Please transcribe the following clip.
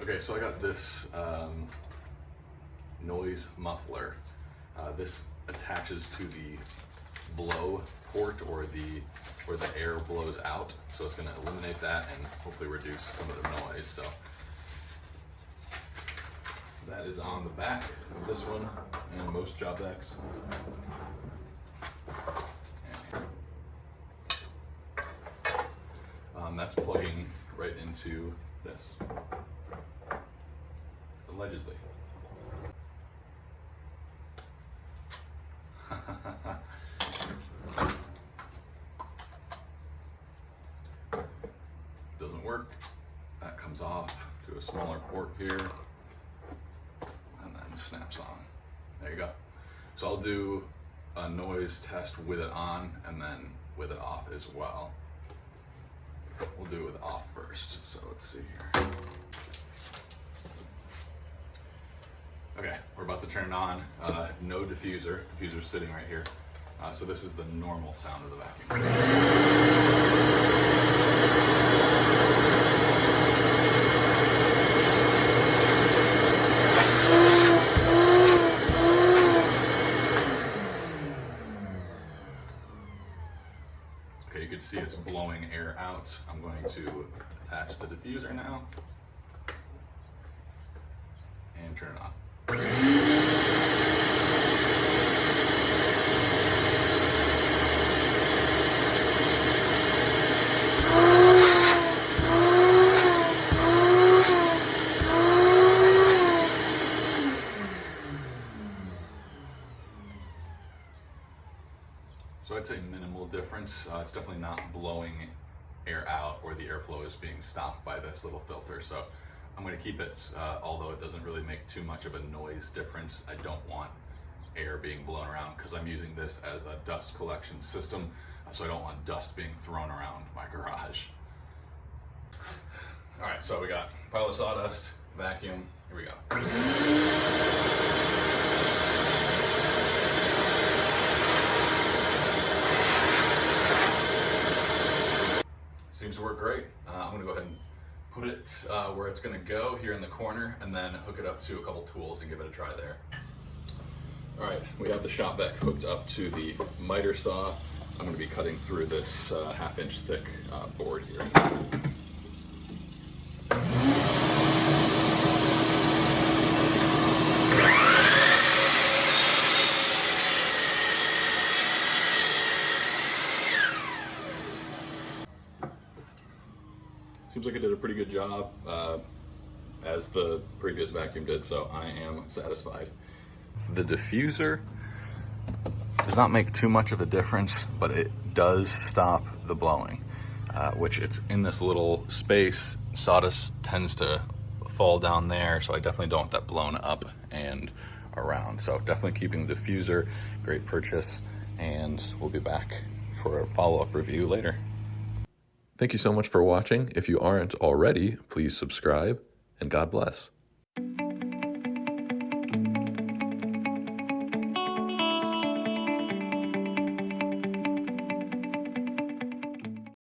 Okay, so I got this noise muffler. This attaches to the blow port or where the air blows out. So it's gonna eliminate that and hopefully reduce some of the noise. So that is on the back of this one and most job decks. That's plugging right into this, allegedly. Doesn't work. That comes off to a smaller port here and then snaps on. There you go. So I'll do a noise test with it on and then with it off as well. We'll do it with off first. So let's see here. Okay, we're about to turn it on. No diffuser. Diffuser's sitting right here. So this is the normal sound of the vacuum. Okay, you can see it's blowing air out. I'm going to attach the diffuser now and turn it on. So I'd say minimal difference. It's definitely not blowing air out or the airflow is being stopped by this little filter. So I'm going to keep it, although it doesn't really make too much of a noise difference. I don't want air being blown around because I'm using this as a dust collection system. So I don't want dust being thrown around my garage. All right, so we got pile of sawdust, vacuum, here we go. Seems to work great. I'm gonna go ahead and put it where it's gonna go here in the corner and then hook it up to a couple tools and give it a try there. All right, we have the shop vac hooked up to the miter saw. I'm gonna be cutting through this 1/2 inch thick board here. Seems like it did a pretty good job, as the previous vacuum did, so I am satisfied. The diffuser does not make too much of a difference, but it does stop the blowing, which it's in this little space. Sawdust tends to fall down there, so I definitely don't want that blown up and around. So definitely keeping the diffuser, great purchase, and we'll be back for a follow-up review later. Thank you so much for watching. If you aren't already, please subscribe, and God bless.